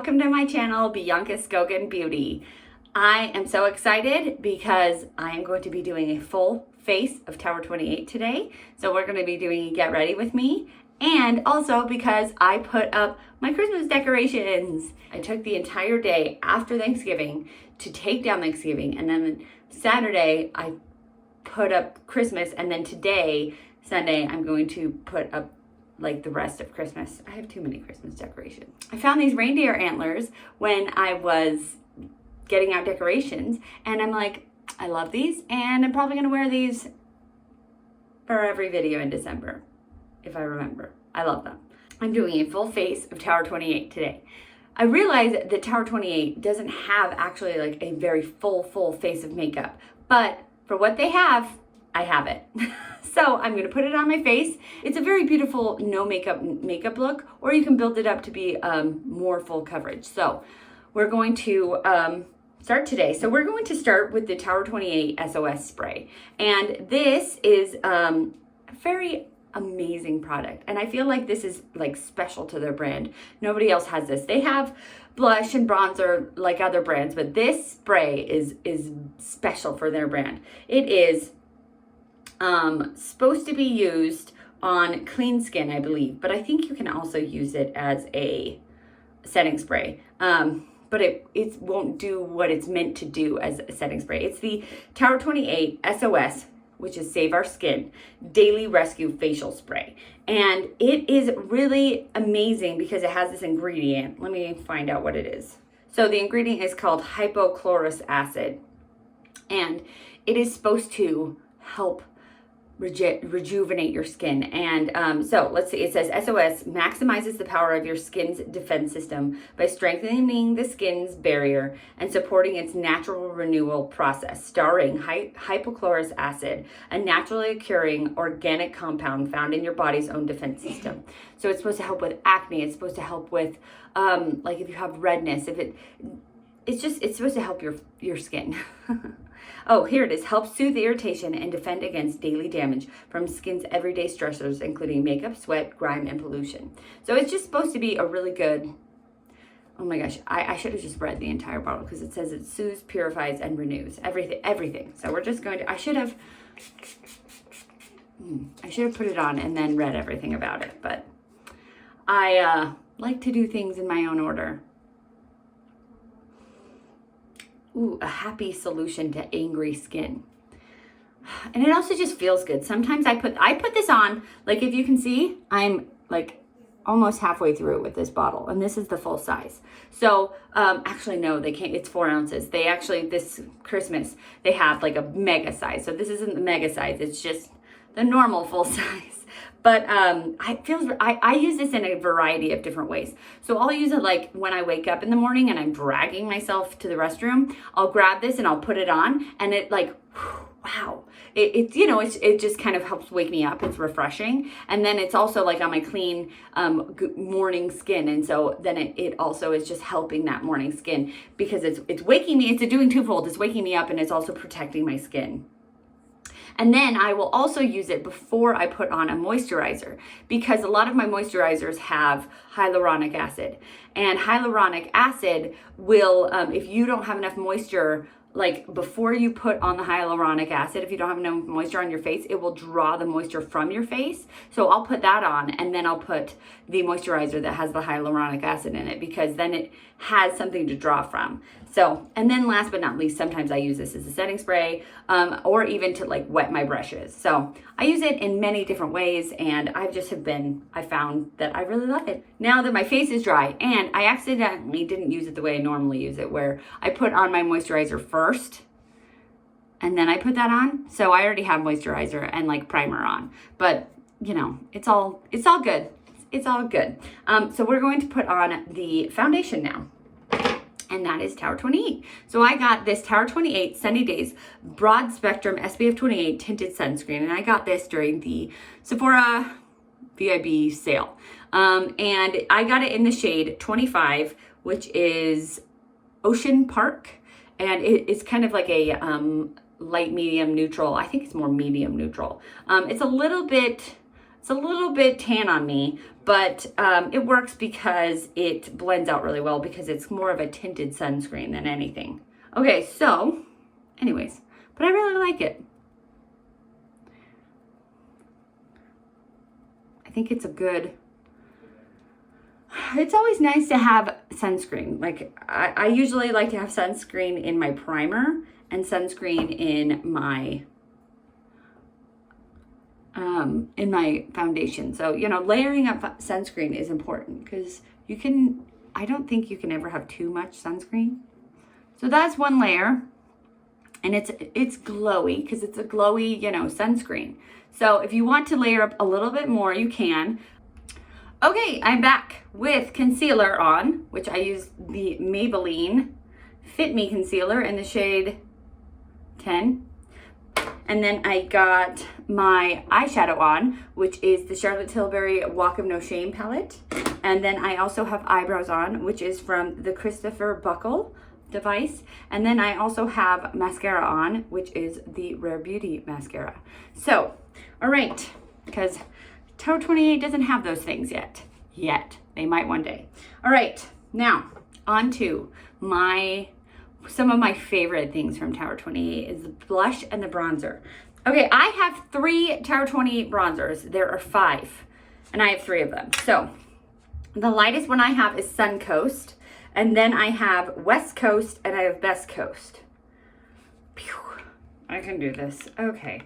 welcome to my channel, Bianca Skogan Beauty. I am so excited because I am going to be doing a full face of Tower 28 today. So we're going to be doing Get Ready With Me, and also because I put up my Christmas decorations. I took the entire day after Thanksgiving to take down Thanksgiving, and then Saturday I put up Christmas, and then today, Sunday, I'm going to put up like the rest of Christmas. I have too many Christmas decorations. I found these reindeer antlers when I was getting out decorations, and I'm like, I love these, and I'm probably gonna wear these for every video in December, if I remember. I love them. I'm doing a full face of Tower 28 today. I realized that Tower 28 doesn't have actually like a very full face of makeup, but for what they have, I have it. So I'm gonna put it on my face. It's a very beautiful no makeup look, or you can build it up to be more full coverage. So we're going to start today. So we're going to start with the Tower 28 SOS spray. And this is a very amazing product. And I feel like this is like special to their brand. Nobody else has this. They have blush and bronzer like other brands, but this spray is special for their brand. It is supposed to be used on clean skin, I believe, but I think you can also use it as a setting spray. But it won't do what it's meant to do as a setting spray. It's the Tower 28 SOS, which is Save.Our.Skin Daily Rescue Facial Spray. And it is really amazing because it has this ingredient. Let me find out what it is. So the ingredient is called hypochlorous acid, and it is supposed to help rejuvenate your skin. And so let's see, it says SOS maximizes the power of your skin's defense system by strengthening the skin's barrier and supporting its natural renewal process, starring hypochlorous acid, a naturally occurring organic compound found in your body's own defense system. So it's supposed to help with acne. It's supposed to help with like if you have redness, it's supposed to help your skin. Oh, here it is. Helps soothe irritation and defend against daily damage from skin's everyday stressors, including makeup, sweat, grime, and pollution. So it's just supposed to be a really good, oh my gosh, I should have just read the entire bottle because it says it soothes, purifies, and renews. Everything. So we're just going to, I should have put it on and then read everything about it, but I like to do things in my own order. Ooh, a happy solution to angry skin. And it also just feels good. Sometimes I put this on, like if you can see, I'm like almost halfway through with this bottle, and this is the full size. So actually no, they can't, it's 4 ounces. They actually, this Christmas, they have like a mega size. So this isn't the mega size, it's just the normal full size. But I use this in a variety of different ways. So I'll use it like when I wake up in the morning and I'm dragging myself to the restroom, I'll grab this and I'll put it on, and it like, wow. It just kind of helps wake me up. It's refreshing. And then it's also like on my clean morning skin. And so then it also is just helping that morning skin because it's waking me, it's doing twofold. It's waking me up and it's also protecting my skin. And then I will also use it before I put on a moisturizer, because a lot of my moisturizers have hyaluronic acid. And hyaluronic acid will, if you don't have enough moisture, like before you put on the hyaluronic acid, if you don't have enough moisture on your face, it will draw the moisture from your face. So I'll put that on, and then I'll put the moisturizer that has the hyaluronic acid in it, because then it has something to draw from. So, and then last but not least, sometimes I use this as a setting spray, or even to like wet my brushes. So I use it in many different ways, and I found that I really love it. Now that my face is dry, and I accidentally didn't use it the way I normally use it, where I put on my moisturizer first, and then I put that on. So I already have moisturizer and like primer on, but you know, it's all good. It's all good. So we're going to put on the foundation now, and that is Tower 28. So I got this Tower 28 SunnyDays Broad Spectrum SPF 28 Tinted Sunscreen, and I got this during the Sephora VIB sale. And I got it in the shade 25, which is Ocean Park, and it's kind of like a light medium neutral. I think it's more medium neutral. It's a little bit It's a little bit tan on me, but it works because it blends out really well because it's more of a tinted sunscreen than anything. Okay, so anyways, but I really like it. I think it's a good, it's always nice to have sunscreen. Like I usually like to have sunscreen in my primer and sunscreen in my foundation. So, you know, layering up sunscreen is important because you can, I don't think you can ever have too much sunscreen. So that's one layer, and it's glowy because it's a glowy, you know, sunscreen. So if you want to layer up a little bit more, you can. Okay, I'm back with concealer on, which I use the Maybelline Fit Me Concealer in the shade 10. And then I got my eyeshadow on, which is the Charlotte Tilbury Walk of No Shame palette. And then I also have eyebrows on, which is from the Kristopher Buckle device. And then I also have mascara on, which is the Rare Beauty mascara. So, all right, because Tower 28 doesn't have those things yet. They might one day. All right, now on to some of my favorite things from Tower 28 is the blush and the bronzer. Okay, I have 3 Tower 28 bronzers. There are 5, and I have 3 of them. So the lightest one I have is Sun Coast, and then I have West Coast, and I have Best Coast. Pew, I can do this. Okay.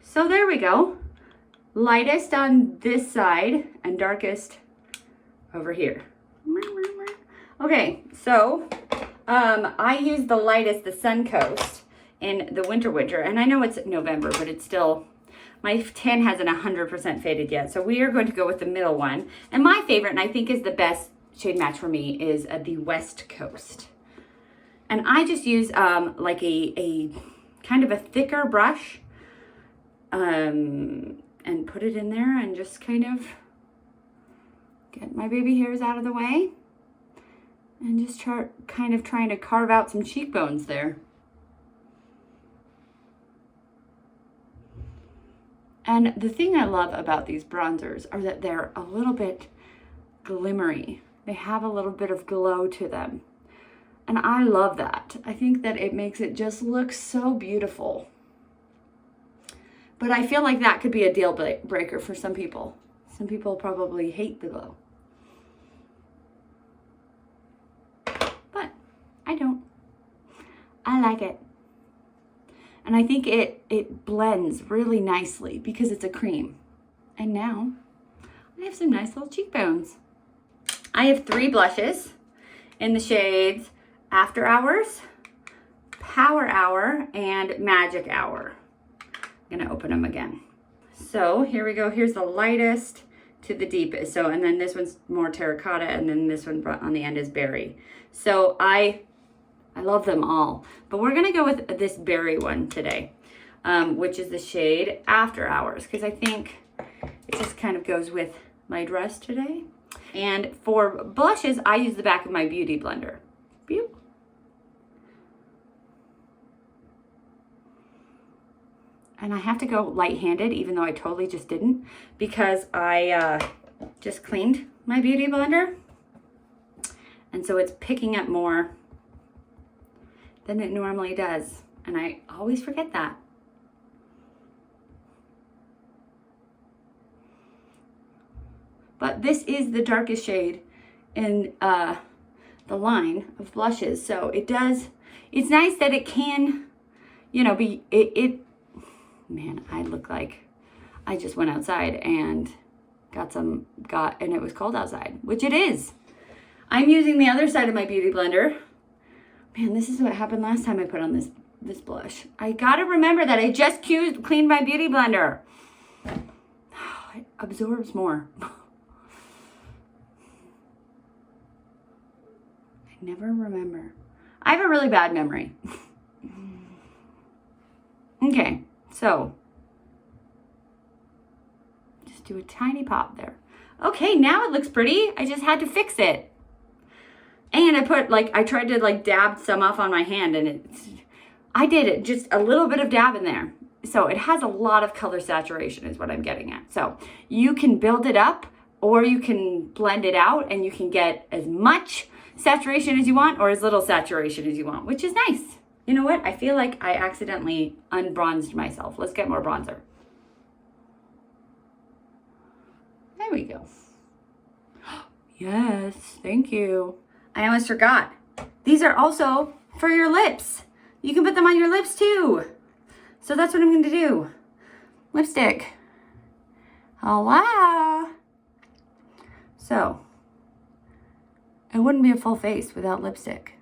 So there we go. Lightest on this side and darkest over here. Okay, so I use the lightest, the Sun Coast, in the winter, and I know it's November, but it's still, my tan hasn't 100% faded yet, so we are going to go with the middle one. And my favorite, and I think is the best shade match for me, is the West Coast. And I just use like a kind of a thicker brush and put it in there and just kind of get my baby hairs out of the way. And just kind of trying to carve out some cheekbones there. And the thing I love about these bronzers are that they're a little bit glimmery. They have a little bit of glow to them. And I love that. I think that it makes it just look so beautiful. But I feel like that could be a deal breaker for some people. Some people probably hate the glow. I don't. I like it. And I think it blends really nicely because it's a cream. And now I have some nice little cheekbones. I have 3 blushes in the shades After Hours, Power Hour, and Magic Hour. I'm gonna open them again. So here we go. Here's the lightest to the deepest. So, and then this one's more terracotta, and then this one on the end is berry. So I love them all, but we're gonna go with this berry one today, which is the shade After Hours, because I think it just kind of goes with my dress today. And for blushes, I use the back of my beauty blender. Pew. And I have to go light-handed, even though I totally just didn't, because I just cleaned my beauty blender. And so it's picking up more than it normally does. And I always forget that. But this is the darkest shade in the line of blushes. So it does, it's nice that it can, you know, be, man, I look like I just went outside and and it was cold outside, which it is. I'm using the other side of my beauty blender. Man, this is what happened last time I put on this blush. I gotta remember that I just cleaned my beauty blender. It absorbs more. I never remember. I have a really bad memory. Okay, so just do a tiny pop there. Okay, now it looks pretty. I just had to fix it. And I tried to dab some off on my hand, and I did it, just a little bit of dab in there. so it has a lot of color saturation is what I'm getting at. So you can build it up or you can blend it out and you can get as much saturation as you want or as little saturation as you want, which is nice. You know what? I feel like I accidentally unbronzed myself. Let's get more bronzer. There we go. Yes, thank you. I almost forgot. These are also for your lips. You can put them on your lips too. So that's what I'm going to do. Lipstick. Hello. So, it wouldn't be a full face without lipstick.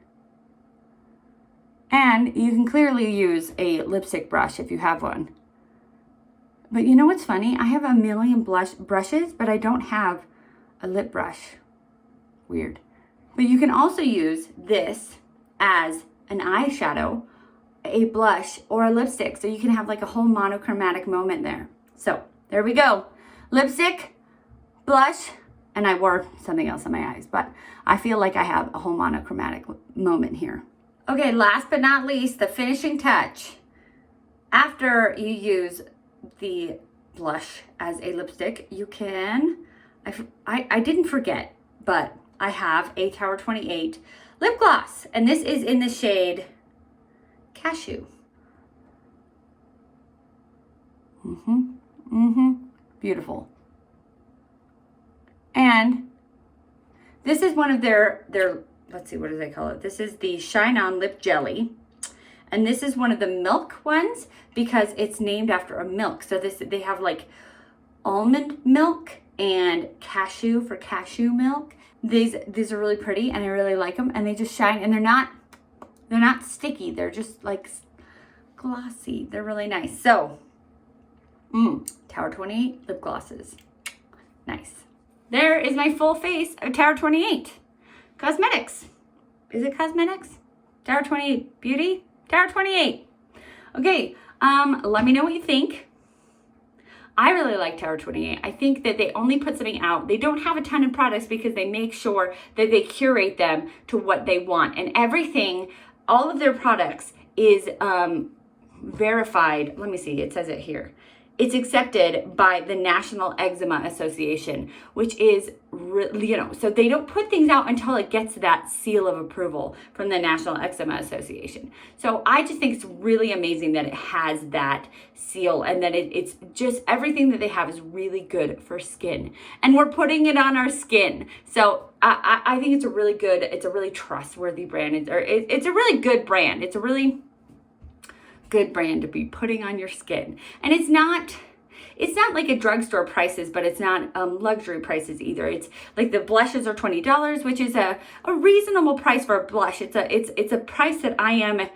And you can clearly use a lipstick brush if you have one. But you know what's funny? I have a million brushes, but I don't have a lip brush. Weird. But you can also use this as an eyeshadow, a blush, or a lipstick. So you can have like a whole monochromatic moment there. So there we go. Lipstick, blush, and I wore something else on my eyes, but I feel like I have a whole monochromatic moment here. Okay, last but not least, the finishing touch. After you use the blush as a lipstick, you can, I didn't forget, but I have a Tower 28 lip gloss, and this is in the shade Cashew. Beautiful. And this is one of their, let's see, what do they call it? This is the Shine On Lip Jelly. And this is one of the milk ones because it's named after a milk. So they have like almond milk and cashew for cashew milk. These are really pretty and I really like them, and they just shine, and they're not sticky. They're just like glossy. They're really nice. So, Tower 28 lip glosses. Nice. There is my full face of Tower 28 Cosmetics. Is it Cosmetics? Tower 28 Beauty? Tower 28. Okay, let me know what you think. I really like Tower 28. I think that they only put something out. They don't have a ton of products because they make sure that they curate them to what they want. And everything, all of their products is verified. Let me see, it says it here. It's accepted by the National Eczema Association, which is, so they don't put things out until it gets that seal of approval from the National Eczema Association. So I just think it's really amazing that it has that seal, and that it's just everything that they have is really good for skin. And we're putting it on our skin. So I think it's a really trustworthy brand. It's a really good brand. It's a really good brand to be putting on your skin. And it's not like a drugstore prices, but it's not luxury prices either. It's like the blushes are $20, which is a reasonable price for a blush. It's a price that I am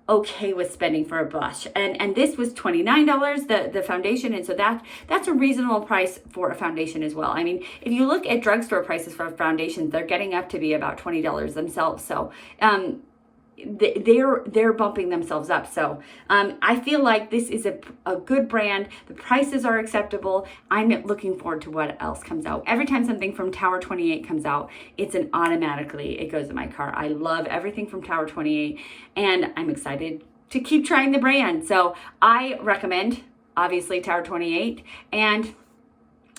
okay with spending for a blush. And this was $29, the foundation, and so that's a reasonable price for a foundation as well. I mean, if you look at drugstore prices for foundations, they're getting up to be about $20 themselves. So they're bumping themselves up. So I feel like this is a good brand. The prices are acceptable. I'm looking forward to what else comes out. Every time something from Tower 28 comes out, it goes in my car. I love everything from Tower 28, and I'm excited to keep trying the brand. So I recommend, obviously, Tower 28, and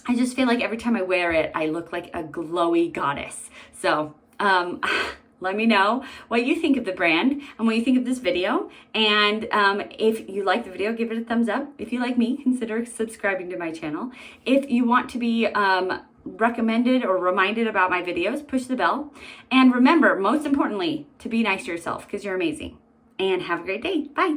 I just feel like every time I wear it, I look like a glowy goddess. So let me know what you think of the brand and what you think of this video. And if you like the video, give it a thumbs up. If you like me, consider subscribing to my channel. If you want to be recommended or reminded about my videos, push the bell. And remember, most importantly, to be nice to yourself because you're amazing. And have a great day. Bye.